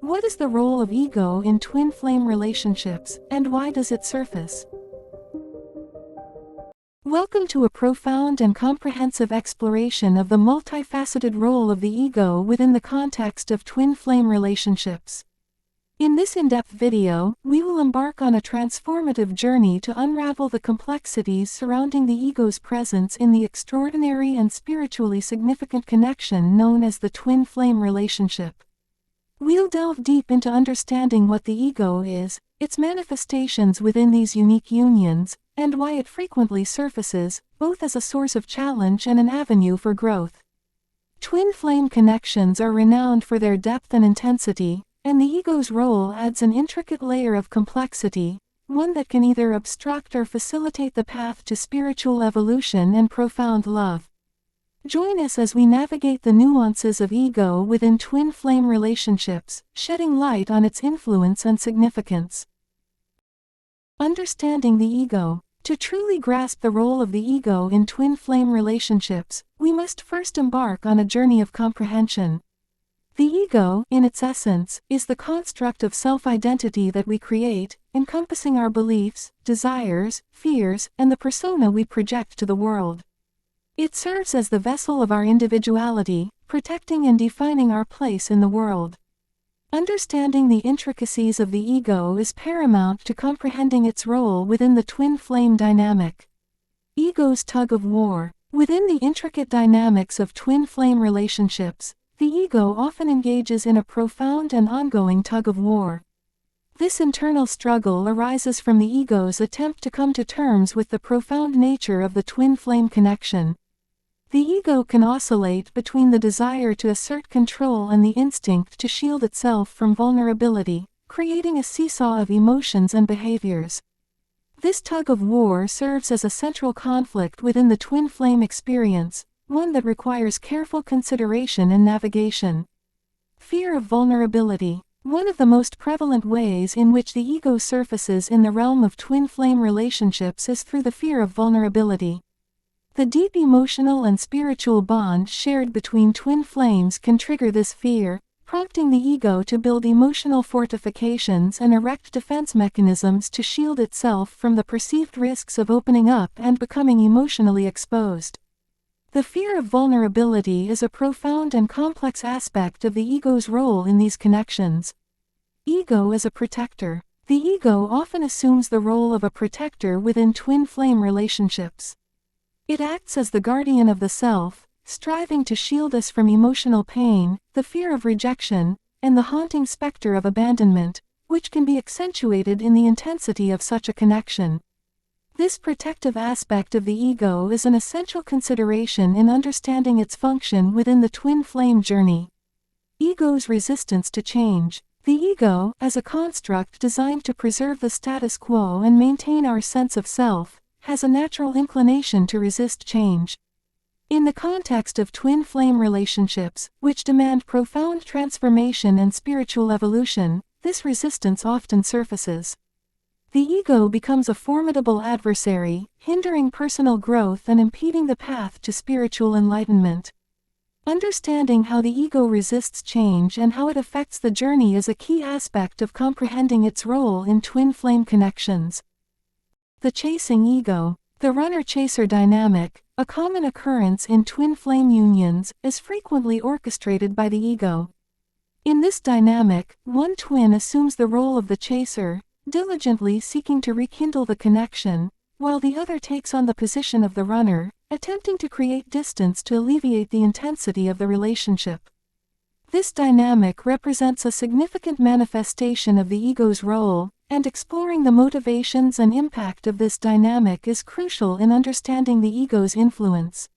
What is the role of ego in twin flame relationships, and why does it surface? Welcome to a profound and comprehensive exploration of the multifaceted role of the ego within the context of twin flame relationships. In this in-depth video, we will embark on a transformative journey to unravel the complexities surrounding the ego's presence in the extraordinary and spiritually significant connection known as the twin flame relationship. We'll delve deep into understanding what the ego is, its manifestations within these unique unions, and why it frequently surfaces, both as a source of challenge and an avenue for growth. Twin flame connections are renowned for their depth and intensity, and the ego's role adds an intricate layer of complexity, one that can either obstruct or facilitate the path to spiritual evolution and profound love. Join us as we navigate the nuances of ego within twin flame relationships, shedding light on its influence and significance. Understanding the ego. To truly grasp the role of the ego in twin flame relationships, we must first embark on a journey of comprehension. The ego, in its essence, is the construct of self-identity that we create, encompassing our beliefs, desires, fears, and the persona we project to the world. It serves as the vessel of our individuality, protecting and defining our place in the world. Understanding the intricacies of the ego is paramount to comprehending its role within the twin flame dynamic. Ego's tug of war. Within the intricate dynamics of twin flame relationships, the ego often engages in a profound and ongoing tug of war. This internal struggle arises from the ego's attempt to come to terms with the profound nature of the twin flame connection. The ego can oscillate between the desire to assert control and the instinct to shield itself from vulnerability, creating a seesaw of emotions and behaviors. This tug of war serves as a central conflict within the twin flame experience, one that requires careful consideration and navigation. Fear of vulnerability. One of the most prevalent ways in which the ego surfaces in the realm of twin flame relationships is through the fear of vulnerability. The deep emotional and spiritual bond shared between twin flames can trigger this fear, prompting the ego to build emotional fortifications and erect defense mechanisms to shield itself from the perceived risks of opening up and becoming emotionally exposed. The fear of vulnerability is a profound and complex aspect of the ego's role in these connections. Ego as a protector. The ego often assumes the role of a protector within twin flame relationships. It acts as the guardian of the self, striving to shield us from emotional pain, the fear of rejection, and the haunting specter of abandonment, which can be accentuated in the intensity of such a connection. This protective aspect of the ego is an essential consideration in understanding its function within the twin flame journey. Ego's resistance to change. The ego, as a construct designed to preserve the status quo and maintain our sense of self, has a natural inclination to resist change. In the context of twin flame relationships, which demand profound transformation and spiritual evolution, this resistance often surfaces. The ego becomes a formidable adversary, hindering personal growth and impeding the path to spiritual enlightenment. Understanding how the ego resists change and how it affects the journey is a key aspect of comprehending its role in twin flame connections. The chasing ego. The runner-chaser dynamic, a common occurrence in twin flame unions, is frequently orchestrated by the ego. In this dynamic, one twin assumes the role of the chaser, diligently seeking to rekindle the connection, while the other takes on the position of the runner, attempting to create distance to alleviate the intensity of the relationship. This dynamic represents a significant manifestation of the ego's role, and exploring the motivations and impact of this dynamic is crucial in understanding the ego's influence.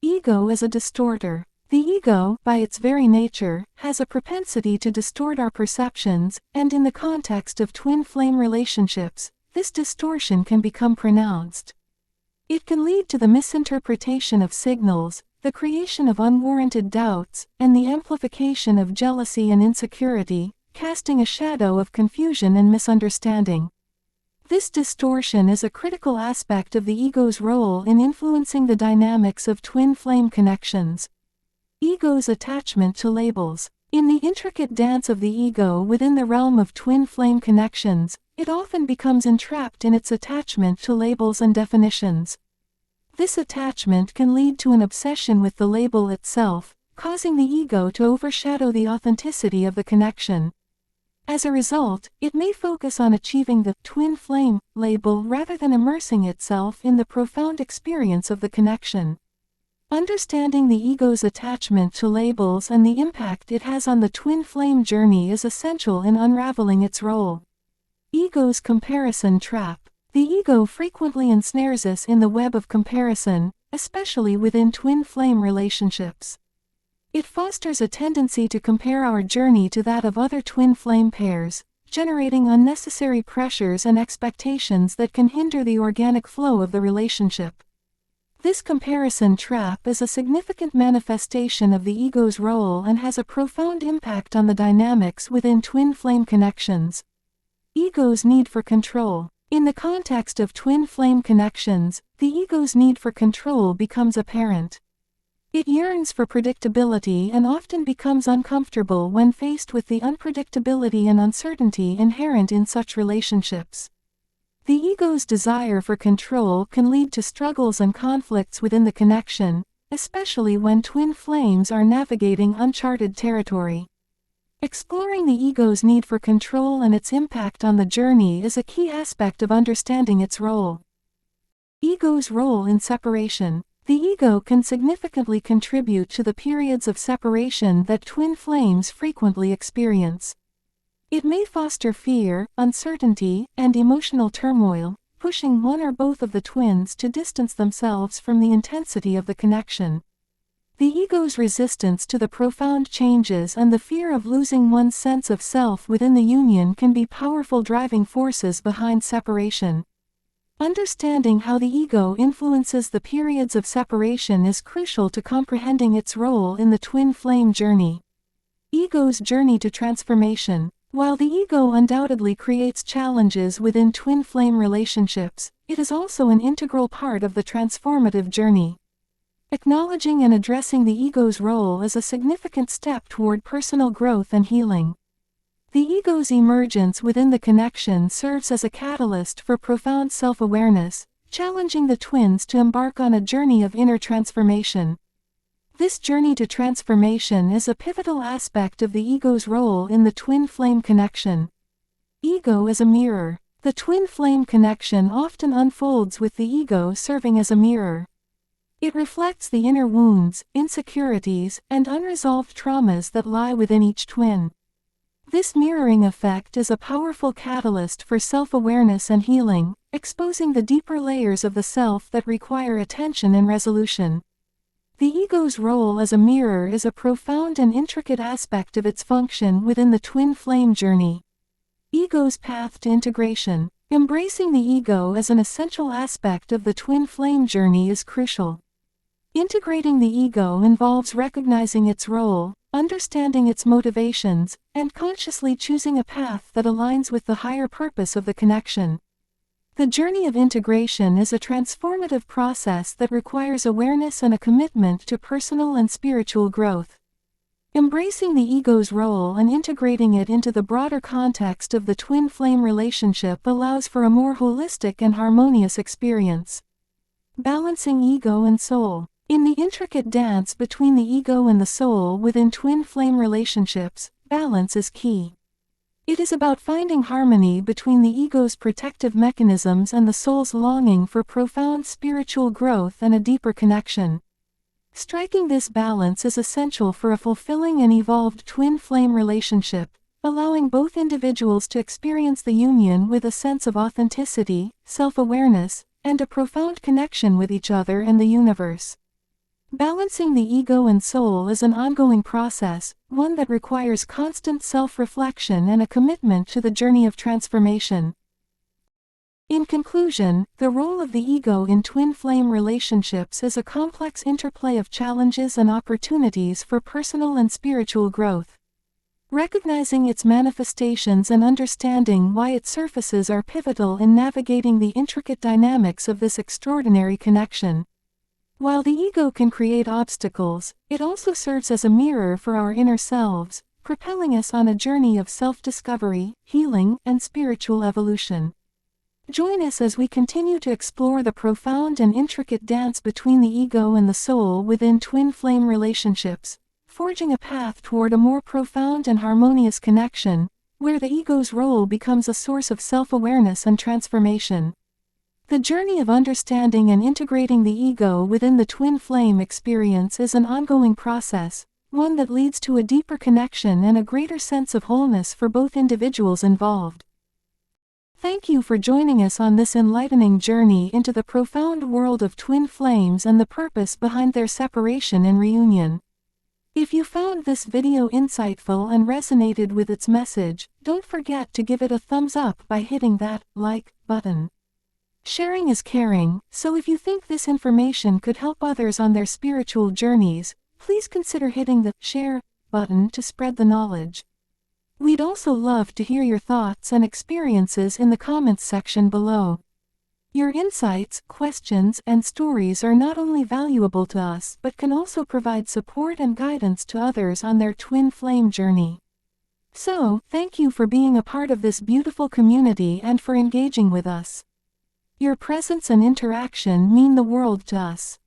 Ego as a distorter. The ego, by its very nature, has a propensity to distort our perceptions, and in the context of twin flame relationships, this distortion can become pronounced. It can lead to the misinterpretation of signals, the creation of unwarranted doubts, and the amplification of jealousy and insecurity, casting a shadow of confusion and misunderstanding. This distortion is a critical aspect of the ego's role in influencing the dynamics of twin flame connections. Ego's attachment to labels. In the intricate dance of the ego within the realm of twin flame connections, it often becomes entrapped in its attachment to labels and definitions. This attachment can lead to an obsession with the label itself, causing the ego to overshadow the authenticity of the connection. As a result, it may focus on achieving the twin flame label rather than immersing itself in the profound experience of the connection. Understanding the ego's attachment to labels and the impact it has on the twin flame journey is essential in unraveling its role. Ego's comparison trap. The ego frequently ensnares us in the web of comparison, especially within twin flame relationships. It fosters a tendency to compare our journey to that of other twin flame pairs, generating unnecessary pressures and expectations that can hinder the organic flow of the relationship. This comparison trap is a significant manifestation of the ego's role and has a profound impact on the dynamics within twin flame connections. Ego's need for control. In the context of twin flame connections, the ego's need for control becomes apparent. It yearns for predictability and often becomes uncomfortable when faced with the unpredictability and uncertainty inherent in such relationships. The ego's desire for control can lead to struggles and conflicts within the connection, especially when twin flames are navigating uncharted territory. Exploring the ego's need for control and its impact on the journey is a key aspect of understanding its role. Ego's role in separation. The ego can significantly contribute to the periods of separation that twin flames frequently experience. It may foster fear, uncertainty, and emotional turmoil, pushing one or both of the twins to distance themselves from the intensity of the connection. The ego's resistance to the profound changes and the fear of losing one's sense of self within the union can be powerful driving forces behind separation. Understanding how the ego influences the periods of separation is crucial to comprehending its role in the twin flame journey. Ego's journey to transformation. While the ego undoubtedly creates challenges within twin flame relationships, it is also an integral part of the transformative journey. Acknowledging and addressing the ego's role is a significant step toward personal growth and healing. The ego's emergence within the connection serves as a catalyst for profound self-awareness, challenging the twins to embark on a journey of inner transformation. This journey to transformation is a pivotal aspect of the ego's role in the twin flame connection. Ego as a mirror. The twin flame connection often unfolds with the ego serving as a mirror. It reflects the inner wounds, insecurities, and unresolved traumas that lie within each twin. This mirroring effect is a powerful catalyst for self-awareness and healing, exposing the deeper layers of the self that require attention and resolution. The ego's role as a mirror is a profound and intricate aspect of its function within the twin flame journey. Ego's path to integration. Embracing the ego as an essential aspect of the twin flame journey is crucial. Integrating the ego involves recognizing its role, understanding its motivations, and consciously choosing a path that aligns with the higher purpose of the connection. The journey of integration is a transformative process that requires awareness and a commitment to personal and spiritual growth. Embracing the ego's role and integrating it into the broader context of the twin flame relationship allows for a more holistic and harmonious experience. Balancing ego and soul. In the intricate dance between the ego and the soul within twin flame relationships, balance is key. It is about finding harmony between the ego's protective mechanisms and the soul's longing for profound spiritual growth and a deeper connection. Striking this balance is essential for a fulfilling and evolved twin flame relationship, allowing both individuals to experience the union with a sense of authenticity, self-awareness, and a profound connection with each other and the universe. Balancing the ego and soul is an ongoing process, one that requires constant self-reflection and a commitment to the journey of transformation. In conclusion, the role of the ego in twin flame relationships is a complex interplay of challenges and opportunities for personal and spiritual growth. Recognizing its manifestations and understanding why it surfaces are pivotal in navigating the intricate dynamics of this extraordinary connection. While the ego can create obstacles, it also serves as a mirror for our inner selves, propelling us on a journey of self-discovery, healing, and spiritual evolution. Join us as we continue to explore the profound and intricate dance between the ego and the soul within twin flame relationships, forging a path toward a more profound and harmonious connection, where the ego's role becomes a source of self-awareness and transformation. The journey of understanding and integrating the ego within the twin flame experience is an ongoing process, one that leads to a deeper connection and a greater sense of wholeness for both individuals involved. Thank you for joining us on this enlightening journey into the profound world of twin flames and the purpose behind their separation and reunion. If you found this video insightful and resonated with its message, don't forget to give it a thumbs up by hitting that like button. Sharing is caring, so if you think this information could help others on their spiritual journeys, please consider hitting the share button to spread the knowledge. We'd also love to hear your thoughts and experiences in the comments section below. Your insights, questions, and stories are not only valuable to us but can also provide support and guidance to others on their twin flame journey. So, thank you for being a part of this beautiful community and for engaging with us. Your presence and interaction mean the world to us.